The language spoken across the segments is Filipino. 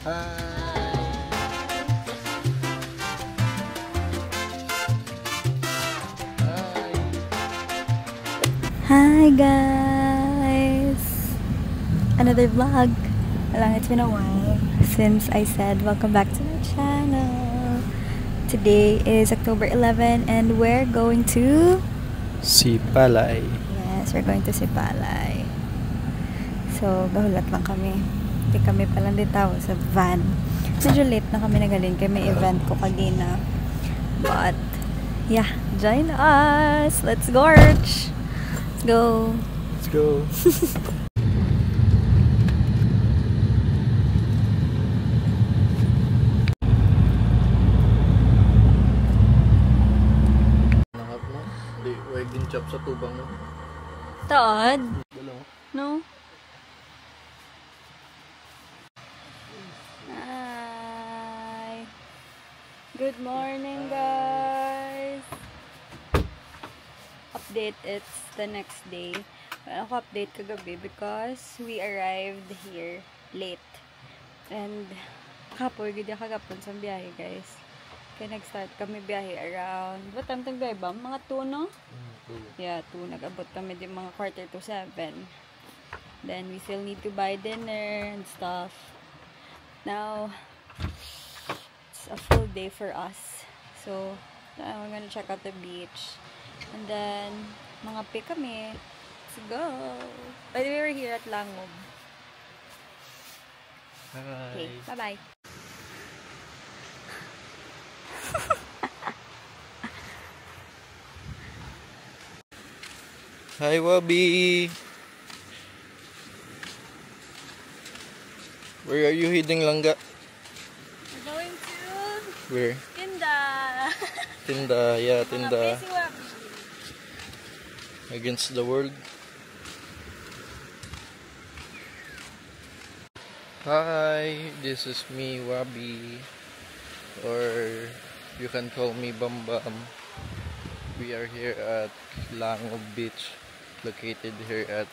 Hi guys! Another vlog. Alang, it's been a while since I said welcome back to my channel. Today is October 11 and we're going to Sipalay. Yes, we're going to Sipalay. So, gahulat lang kami. Hindi kami palang ditaw sa van. Medyo late na kami nagaling kaya may event ko kagina. But, yeah, join us! Let's gorge! Let's go! Let's go! Nakap mo? Di, huwag din chop sa tubang mo. Todd? Dalawa. No? Hi! Good morning, guys! Update, it's the next day. Ako update kagabi because we arrived here late. And kapoy, gudi kagapon sa biyahe, guys. Kaya nag-start kami biyahe around, what time tayo biyahe ba? Mga 2, no? Yeah, 2. Nag-abot kami din mga 6:45. Then we still need to buy dinner and stuff. Now, it's a full day for us. So, we're gonna check out the beach. And then, mga pick kami. Let's go! By the way, we're here at Langob. Okay, bye-bye. Hi, Wabi! Where are you heading, Langga? We're going to Where? Tinda! Tinda, yeah, Mga Tinda. busy Wabi. Against the world. Hi, this is me, Wabi, or you can call me Bambam. We are here at Langob Beach, located here at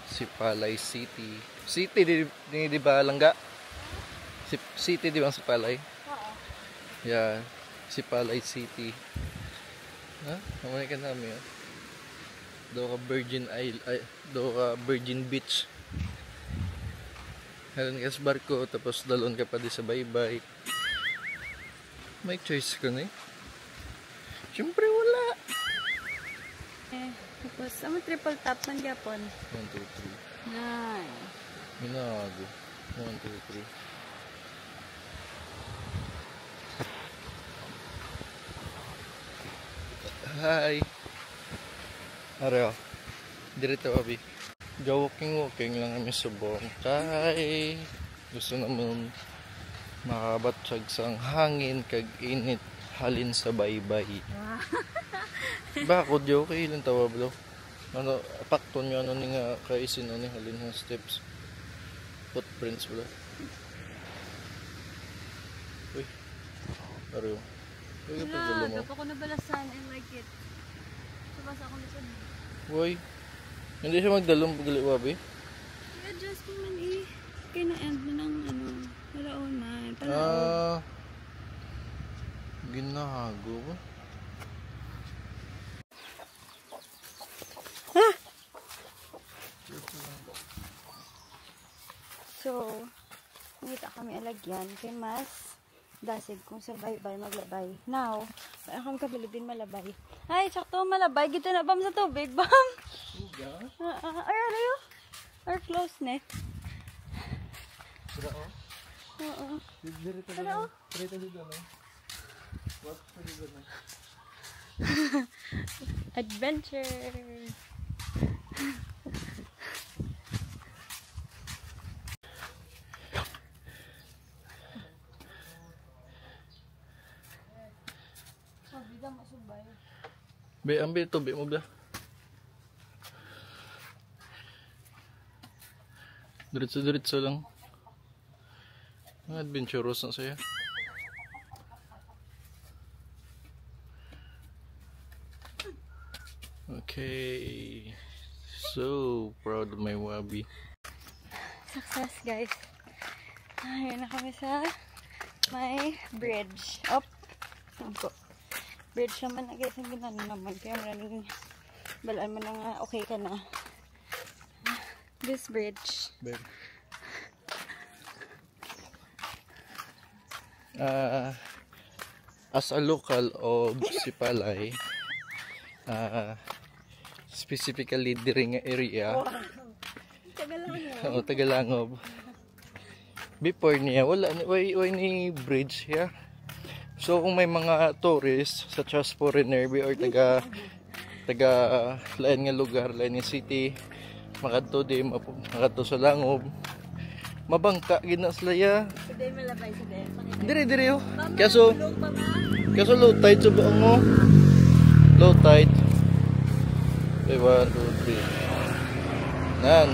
Sipalay City. City, di ba, Langga? City, di ba ang Sipalay? Oo. Yeah, Sipalay City. Ha? Namanay ka namin, ha? Do ka Virgin Isle, do ka Virgin Beach. Halon ka sa barko, tapos dalon ka pa di sa baybay. May choice ka na eh. Siyempre wala. Tapos, ang triple tap ng Japon. 1, 2, 3. Nice. Minago. 1, 2, 3. Hi. Areo. Dirito, Wabi. Walking lang kami sa bongkay. Gusto naman makabatsyag sang hangin kag init halin sa baybay. Bakod yo kay ilang tawab daw. Ano pakton yo ano ni nga kaisin ani halin nga steps. Footprints wala. Uy. Areo. Uy, kapag mo. Ako nabalasan. I like it. Sabas ako nito. Uy. Hindi siya magdalong pagali, Wabi. I-adjust mo man eh. Kaya na-end na ng ano. Wala man. Ginago ba? So, nakita kami alagyan. Kaya mas dasig kung sa baybay maglabay. Now, akong kabili din malabay. Ay, sakto malabay. Gito na bam sa tubig, bam. Are close net. Tara o? Oo. Dirito Tara o. Dirito dito na. What for dito na? Adventure. Be, ambil ito, be mo ba? Diretso lang. Adventurous na saya. Okay. So proud of my Wabi. Success, guys. Ayun na kami sa may bridge. Op! Singko. Bridge naman na guys. Ang ginano naman. Kaya maraming balaan mo na nga. Okay ka na. This bridge. As a local of Sipalay, specifically diri nga area, Tagalangob. Before niya, wala ni bridge here. So kung may mga tourists such as foreigner or taga lain nga lugar, lain nga city, makadto sa Langob, mabangka gid na sila ya. Today malabay sa din. Dire oh. Kaso low tide sa buong mo. Low tide. 1, 2, 3. Nan.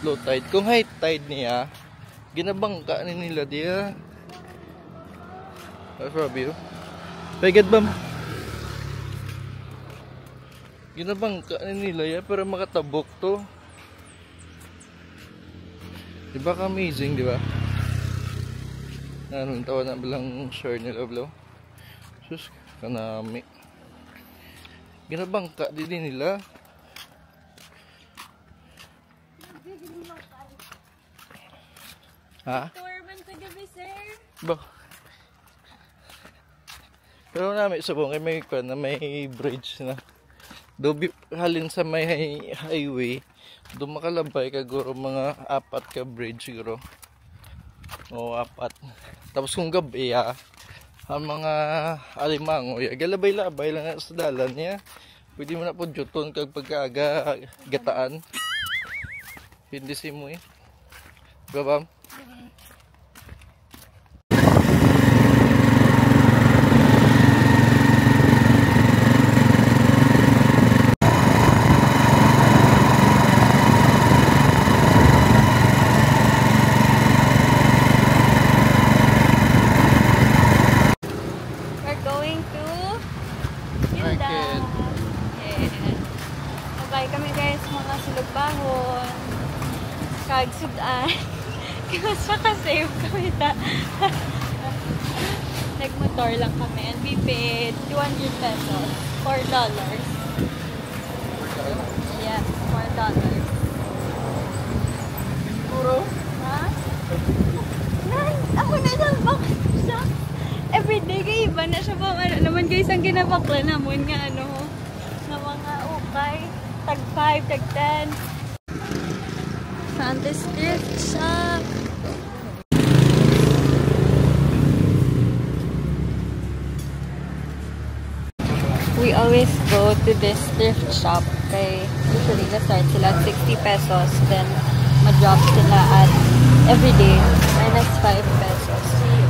Low tide. Kung high tide niya, ginabangka ni nila dia. That's Robbie. Pagkat ba? Ginabangka ni nila ya para makatabok to. Diba ka-amazing, diba? Anong tawa na bilang share nila, bro? Sus, kanami. Ginabangka din nila. Ha? Tourman sa gabi, sir. Ba? Pero namin sabong ay may bridge na. Dobi halin sa may highway. Doon makalabay ka guro mga 4 ka bridge siguro. O 4. Tapos kung gabi ang mga alimango galabay-labay lang sa dalan niya. Pwede mo na po juton kag pagkaaga gataan. Hindi si mo eh. Diba, kami guys, mga sulugbahon, kagsudan. Kaya siya ka-save kami ta. Nagmotor lang kami and we paid 200 pesos, $4. Yes, $4. Puro? Ha? Ako na lang bakit siya? Everyday kayo iba na siya bang ano naman guys, ang ginabakla naman nga ano, na mga ukay. Tag 5, tag 10. Santa's Thrift Shop. We always go to this thrift shop. Kay usually na-start sila at 60 pesos. Then, ma-drop sila at everyday minus 5 pesos.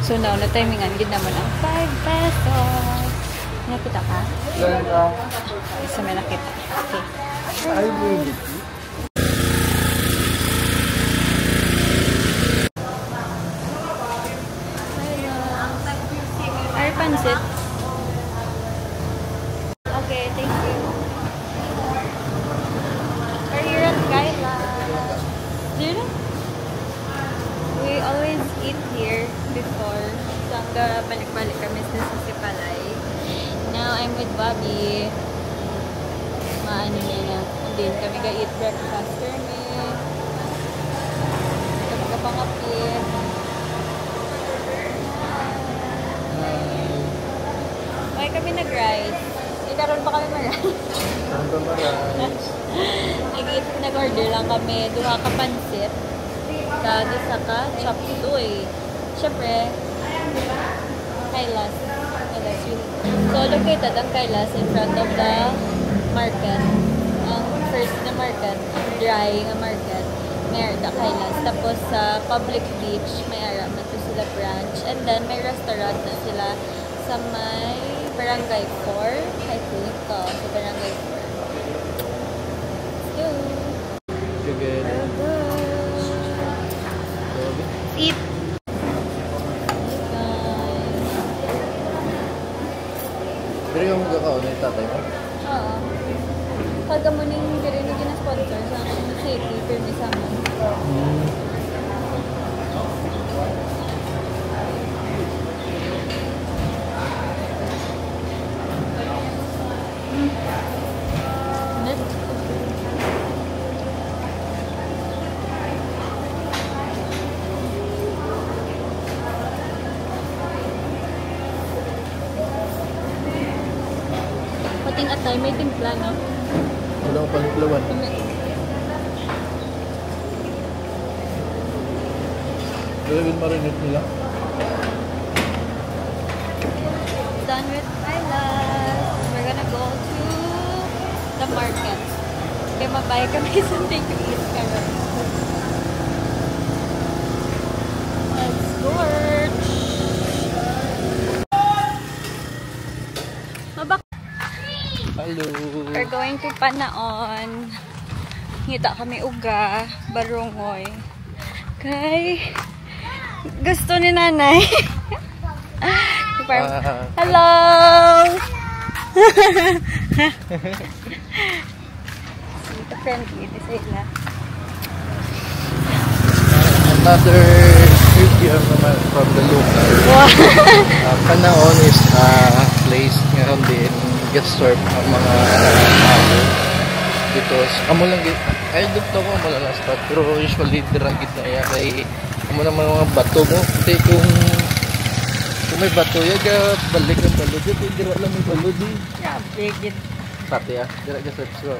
So now, na-timingan din naman ang 5 pesos. Nakita ka? Isa may nakita. Okay. Ay, pansit. Okay, thank you. We're here at Kaila. We always eat here before. Hanggang balik-balik kami sa Sipalay. Now, I'm with Bobby. Maano niya na. Din kami ga-eat breakfast kami. Kami ga-pangapit. Okay kami nag-rice. Karoon pa kami mag-rice. Nag-order lang kami. Duha ka pansit. Isa ka chop suey. Siyempre, Kailas. So, located ang Kailas in front of the market. Ang first na market, ang dry na market, may the Kailas. Tapos sa public beach, may araman to sila branch. And then may restaurant na sila sa may Barangay 4. I think, sa Barangay 4. Let's go! Sige. Eat! Pero yung magkakaon na yung tatay mo? Oo. Pagka mo nang dirinig na sponsor sa city, pero may sama. Say, may timpla, no? Wala ko pang Gawin marinate nila. Done with Thailand. We're gonna go to the market. Kaya mabuy kami something to eat karon. Let's go! Hello! We're going to Panaon. Ngita kami uga, barungoy. Kay gusto ni nanay. Hello! Sweet friendly, di sila. Another video naman from the local. Panaon is a place ngayon din get-serve ang mga tao. Because amo lang ay dito ko malalas pa pero usually diragit na iya kay amo naman mga bato mo. Kasi kung may bato ya ga balik ang balod dito dira lang may balod di. Grabe gid. Pati ya, dira ga search ko.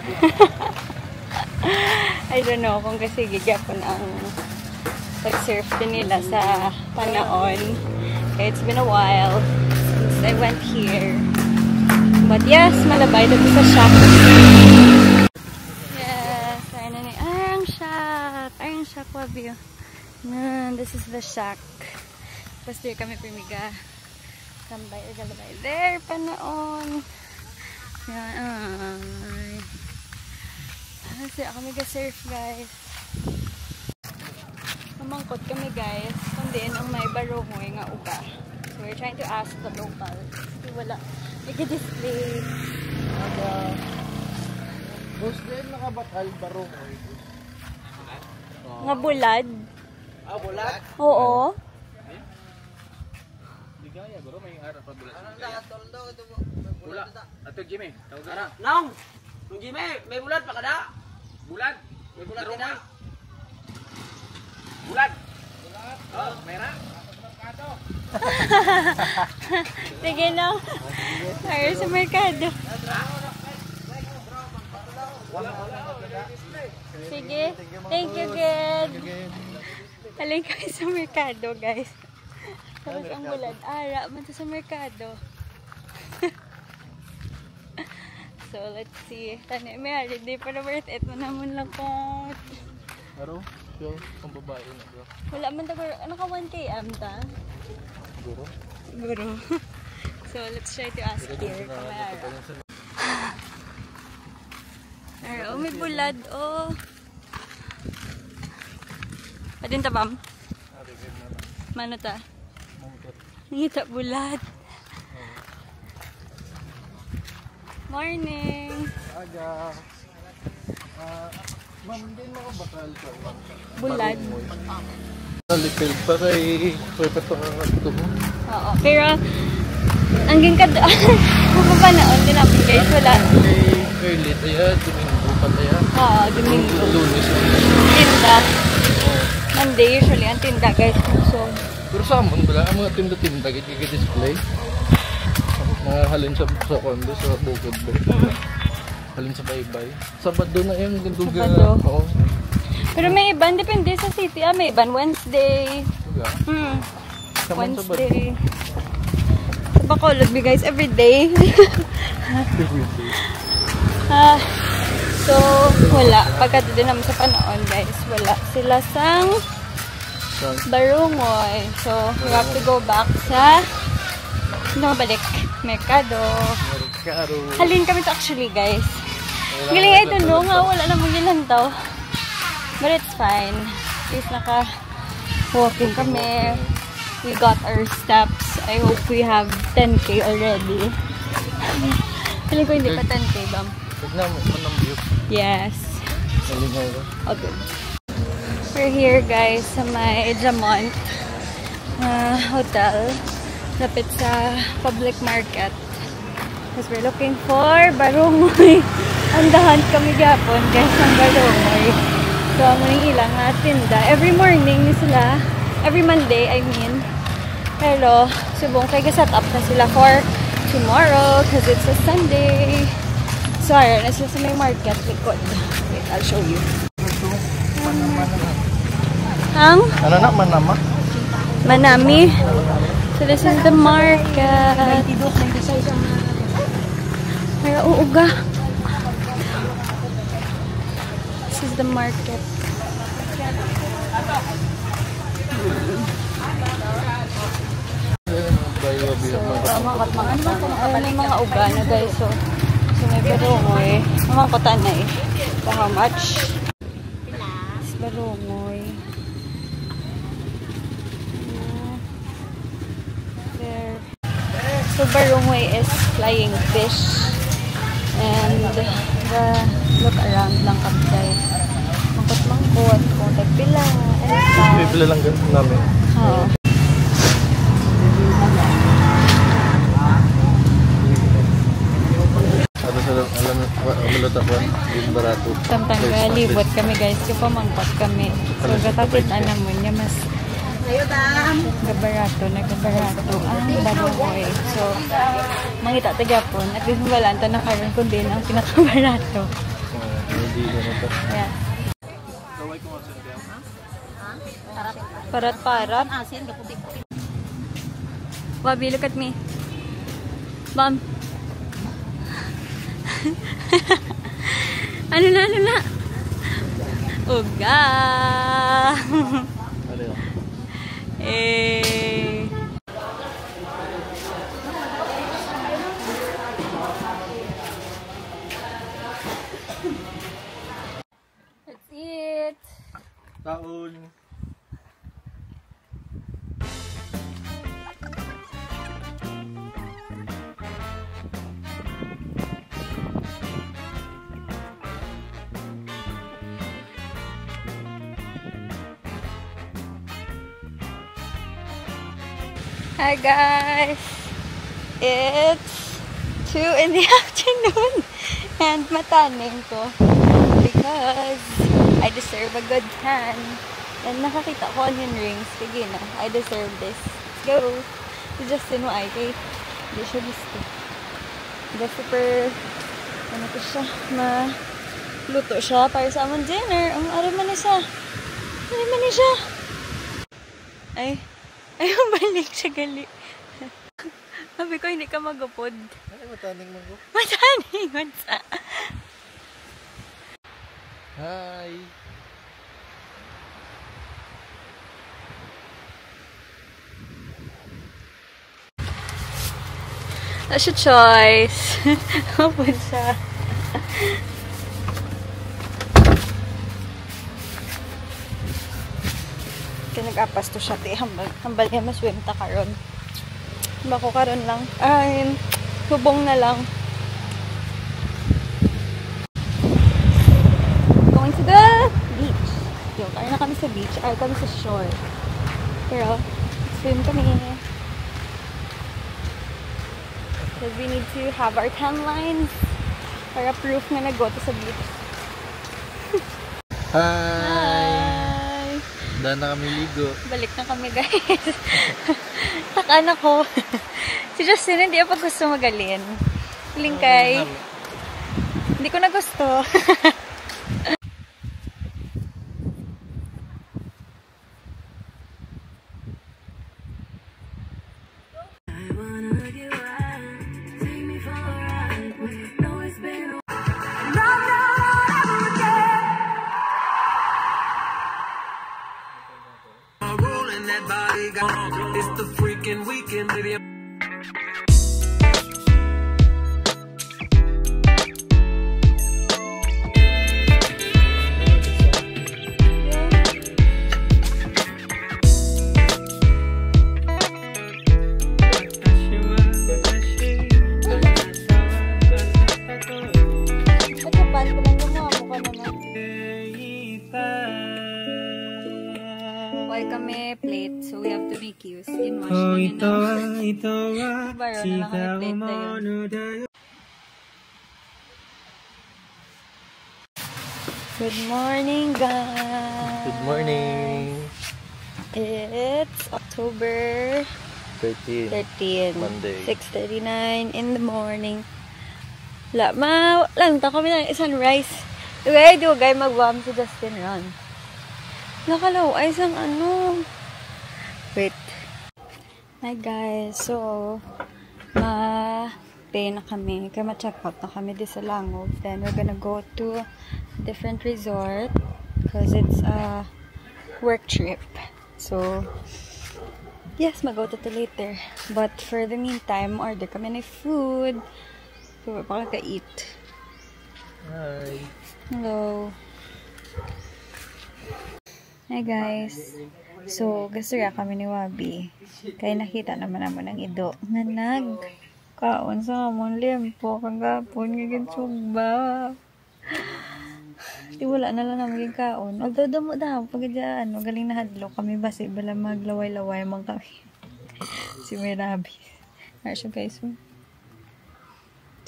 I don't know kung kasi gigapon ang pag-surf din nila sa Panaon. It's been a while since I went here. But yes, malabay dito sa shop. Yes, ayun na ni Iron Shack. Iron Shack, wabi. This is the shack. Tapos there kami pimiga. Tambay or galabay. There, Panaon. Yan. Kasi kami ga-surf, guys. Mamangkot kami, guys. Kundi ang may barungoy nga uga. So we're trying to ask the locals. Kasi wala. Naka-display. Boss din nakabakal barungoy. Nga bulad. Bulad? Oo. Di kaya, bro. May araw pa bulad. Bulad. Ato Jimmy. Ara, naong. Nung Jimmy, may bulan pa kada? Bulad. May bulan din na. Bulad. Oh, mera. Sige na. Tayo sa merkado. Sige. Thank you, Ged. Halin kami sa merkado, guys. Tapos ang bulad. Ara, man sa merkado. So, let's see. Tani, may di para worth it. Manamon lang po. Aro, yung ang babae na bro. Wala man tagor. Ano ka 1km ta? Siguro. Siguro. So, let's try to ask here. Kamara. Oh, may bulad. Oh. Padin ta, bam? Mano ta? Ngita bulad. Morning. Aga. Ma'am, din makabakal ka. Bulad. Nalipil pa kay ito mo. Oo. Pero, angging ka doon. Kung pa naon, din namin guys. Wala. Kay late ya, Domingo pa ya. Oo, Domingo. Lunes. Tinda. Monday usually ang tinda guys. So, Pero sa amon wala ang mga tinda-tinda gigi-display. Mga halin sa kondo sa bukod ba. Halin sa baybay. Sabado na yung ganduga. Sabado. Oo. pero may iban, depende sa city. May iban Wednesday. Diba? Saman sa Wednesday. Sa Bacolod, we guys, everyday. Everyday. So, wala. Pagka din naman sa Panaon, guys, wala. Sila sang Barungoy. So, we have to go back sa balik. Merkado. Merkado. Halin kami to actually, guys. Galing, I don't know nga. Wala namang gilantaw. But it's fine. At least naka-walking kami. We got our steps. I hope we have 10K already. Feeling ko hindi pa 10K, Bam. Tignan mo ng view. Yes. Nalingaw. Okay. We're here, guys, sa may Jamont hotel. Lapit sa public market. Because we're looking for barungoy. Andahan kami gapon, guys, ng barungoy. So, muling ilang tinda. Every morning ni sila. Every Monday, I mean. Pero, subong kay set up na sila for tomorrow because it's a Sunday. So, ayun, nasa sa may market likod. Wait, I'll show you. Ang? Ano na, manama? Manami. So, this is the market. Pero uuga. This is the market. Ano yung mga uga na guys. So may barungoy. Mga kotan na eh. So how much? Barungoy. There. So barungoy is flying fish. And look around lang kami guys. Mangkot-mangkot. Kung tagpila. Bibili lang namin. Oo. Alam mo ko, yung barato. Samtang galibot kami guys, yung pamangkot kami. So gatapit na naman niya mas gabarato ang barungoy. So mangita tagapon at least wala ito na karon kundi ang pinakabarato. Hindi na ito. Yeah. Parat-parat. Wabi, look at me. Mom. Ano na? Uga! Ano yun? That's it! Taon. Hi guys! It's 2 in the afternoon and mataning ko because I deserve a good tan and nakakita ko onion rings. Sige na, I deserve this. Let's go! Si Justin mo ay kay hindi siya gusto. Hindi super ano ko siya, maluto siya para sa among dinner. Ang araman na siya. Araman na siya. Ayaw balik siya gali. Sabi ko, hindi ka magupod. Ay, mataning mo ko. Mataning, what's up? Hi! That's your choice. Upod siya. Nag-apas to siya, hambal niya maswim ta karon. Bako karon lang. Ay, hubong na lang. Going to the beach. Yo, kaya na kami sa beach. Ay, kami sa shore. Pero, swim kami. Because we need to have our tan lines para proof na nag-go to sa beach. Hi! Dahil na kami ligo. Balik na kami guys. Takan ako. Si Justin hindi pa gusto magalin. Lingkay. Hindi ko na gusto. It's the freaking weekend, baby. Kami plate, so we have to make use in washing na lang kami plate. Good morning guys! Good morning! It's October 13. Monday. Monday. 6:39 in the morning. Wala, lang ta kami ng isang rice. Ready o guys, mag-warm si Justin Ron. Nakalaw, ay isang ano. Wait. Hi guys, so, pay na kami. Kaya ma-check out na kami dito sa Langob. Then, we're gonna go to a different resort because it's a work trip. So, yes, mag-go to later. But for the meantime, order kami ng food. So, we're pa ka-eat. Hi. Hello. Hi guys. So, gusto ya kami ni Wabi. Kaya nakita naman ng ido. Nga kaon sa amon limpo. Kagapon, ngigin sugba. Di wala na lang namin kaon. Although damo daw, pag dyan, galing na hadlo kami basi. Bala maglaway-laway mang kami. Si Mirabi. Ayun siya guys.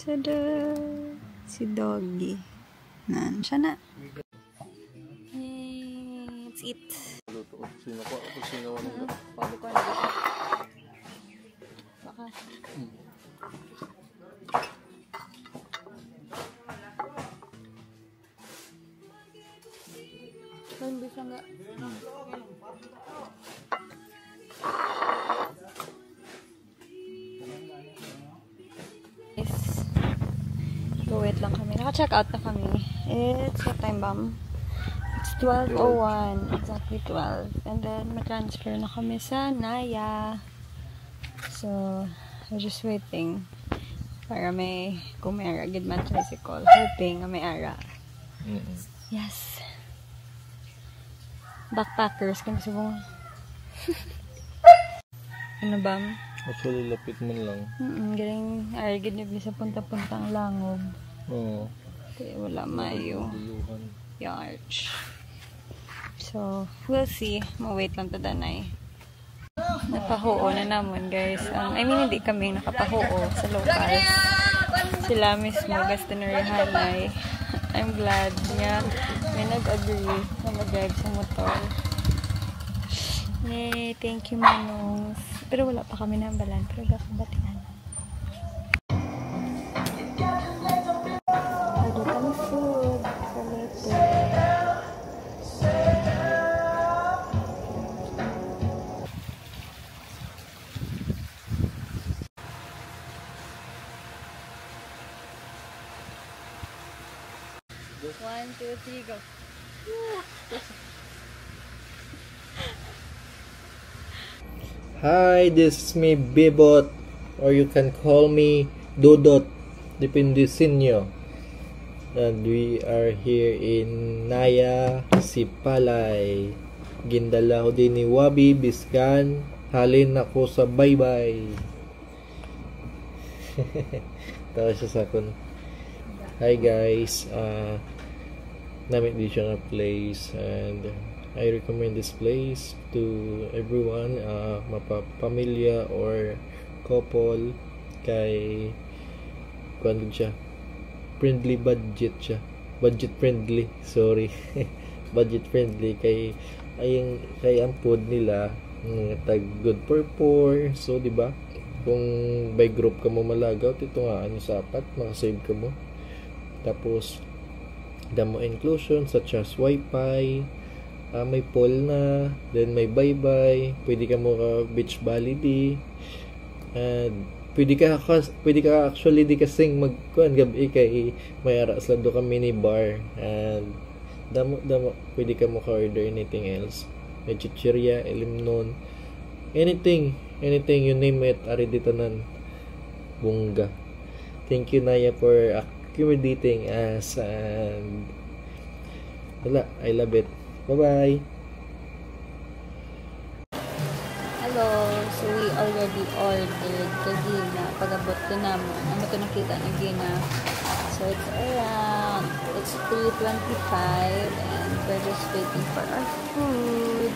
Tada! Si Doggy. Nan, siya na. Let's eat. Luto. Sino ko? Sino ko nito? Pabi ko na dito. Baka. Kaya bisa nga. So, wait lang kami. Naka-check out na kami. It's what time, Bam? It's 12:01. Exactly 12. And then, ma-transfer na kami sa Naya. So, we're just waiting para kung may ara, good man tricycle. Hoping na may ara. Yes. Backpackers kami sa bunga. Ano, Bam? Actually, lapit mo lang. Galing arigid niyo sa punta-puntang Langob. Oo. Kaya wala mayo. Duluhan. Yarch. So, we'll see. Mawait lang tadanay. Napahuo na naman, guys. I mean, hindi kami nakapahuo sa locals. Sila mismo, gusto na rihanay. I'm glad niya. May nag-agree na mag-drive sa motor. Yay! Thank you, Manong. Pero wala pa kami ng balan. Pero kakabatihan. Order kami food for later. One, two, three, go. Hi, this is me, Bibot, or you can call me Dodot, depende sa inyo. And we are here in Naya, Sipalay. Gindala ko din ni Wabi, Biskan. Halin ako sa bye-bye. Tawa siya sa akin. Hi guys, namit di siya na place and I recommend this place to everyone, mapapamilya or couple, kay kuan siya, friendly budget siya, budget friendly, sorry. Budget friendly kay ang food nila tag good for poor, so di ba kung by group ka mo malagaw ito nga ano sapat makasave ka mo, tapos damo inclusion such as wifi, may pool na, then may bye-bye, pwede ka mo ka beach volleyball, and pwede ka actually di kasing magkuan gabi kay may ara sa do ka mini bar, and damo pwede ka mo ka order anything else, may chichirya, elimnon, anything you name it, ari dito nan bungga. Thank you Naya for accommodating us, and wala, I love it. Bye-bye. Hello. So, we already ordered kagina. Pag-abot ko naman. Ano ito nakita na gina. So, it's 3:25 and we're just waiting for our food.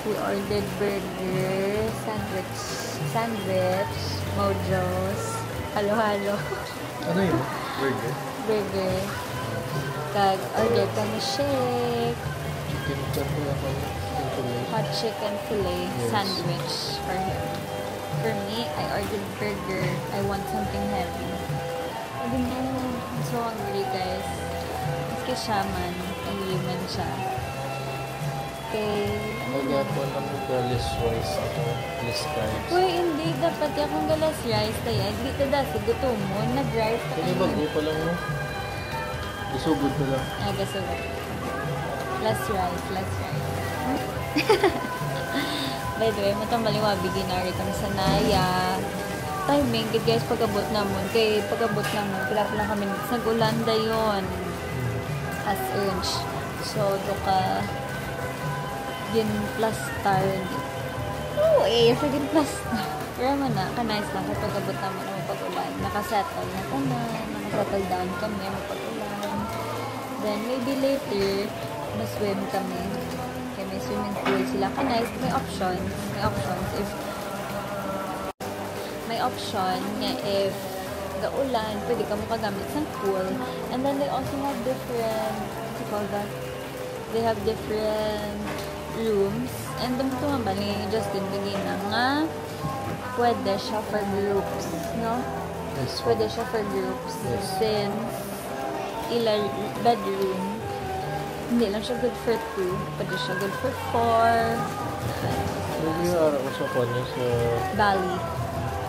We ordered burger, sandwich, mojos, halo-halo. Ano yun? Burger? Burger. Order kami shake. Hot chicken fillet sandwich for him. For me, I ordered burger. I want something heavy. I don't know. so hungry, guys. Maski siya man, nagliman siya. Okay. Magapon ang galis rice ako. Less carbs. Uy, hindi. Dapat akong galas rice tayo. Hindi ka dasi gutom mo. Nag-rice ka Kaya bago pa lang mo. Isugod pa lang. gasugod. Last rice. By the way, matang maliwabi ginari kami sa Naya. Timing, guys, pag-abot namon. Kay pag-abot namon, kailangan lang kami nag-Ulanda yon as urge. So, ito ka gin plastar. Oo, gin plastar. Pero man na, ka-nice lang kapag abot naman ang pag-ulan. Nakasettle na tanan, nakasettle down kami ang pag-ulan. Then, maybe later, maswim kami. Kaya may swimming pool sila. Ka-nice, may options. May option nga if the ulan, pwede ka mo kagamit sa pool. And then, they also have different, what you call that? They have different rooms. And dito nga ni Justin Begina nga pwede siya for groups, no? Yes, Pwede siya for groups. Yes. Since bedroom, hindi lang siya good for 2. Pwede siya good for 4. Maybe ako sa kanya sa... Bali.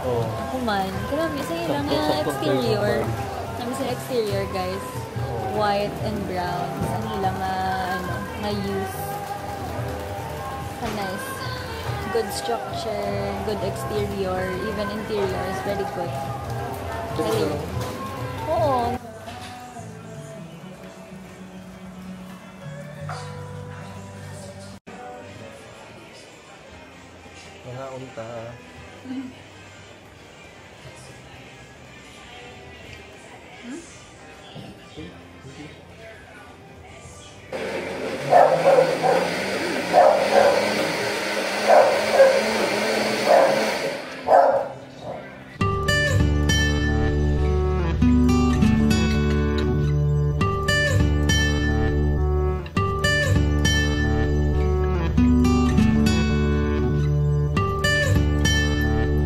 Oh. Ako man. Kaya minsan yun lang yung exterior. Minsan exterior, guys. White and brown. Minsan nila use. Nice. Good structure, good exterior, even interior is very good. Really. Oo. Mga unta.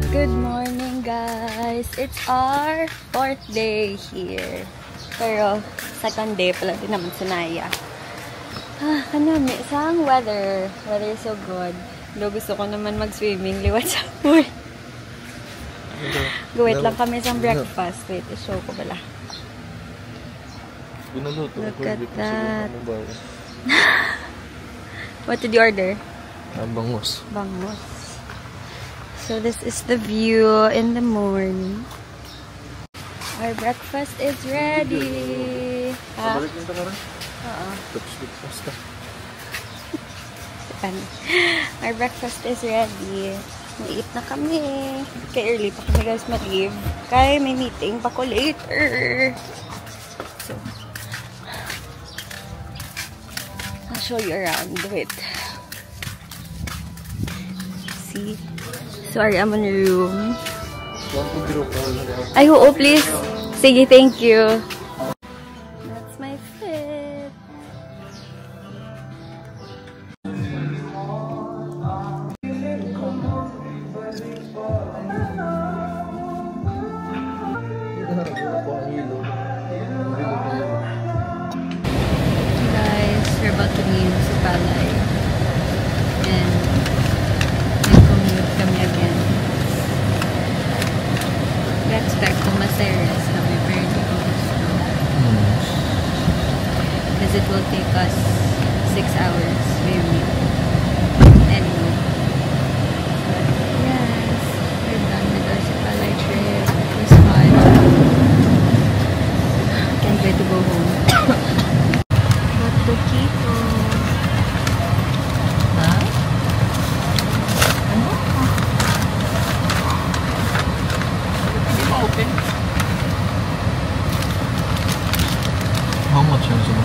Good morning, guys. It's our 4th day here. Pero, second day pala din naman sa Naya. Kanami, saan weather? Weather is so good. Do gusto ko naman mag-swimming, liwat sa pool. Wait lang kami sa breakfast. Wait, i-show ko pala. Look at that. What did you order? Bangus. Bangus. So this is the view in the morning. Our breakfast is ready. Balik yung takaran? Oo. Breakfast ka. Our breakfast is ready. May-eat na kami. Kaya early pa kami, guys, mag-leave. Kaya may meeting pa ko later. So, I'll show you around. Wait. See? Sorry, I'm in a room. Ay, oo, please. Sige, thank you. That's my fit. Guys, we're about to leave sa Palay. And kami again. We expect kung ma-serious kami, pero hindi ko gusto. Because it will take us 6 hours, maybe. Anyway. But yes, we're done with our Sipalay trip. It was fun. Can't wait to go home. Got to Quito. Huh? Open. How much is it?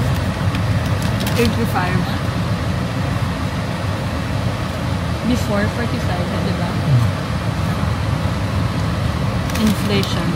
85. Before 45, di ba? Inflation.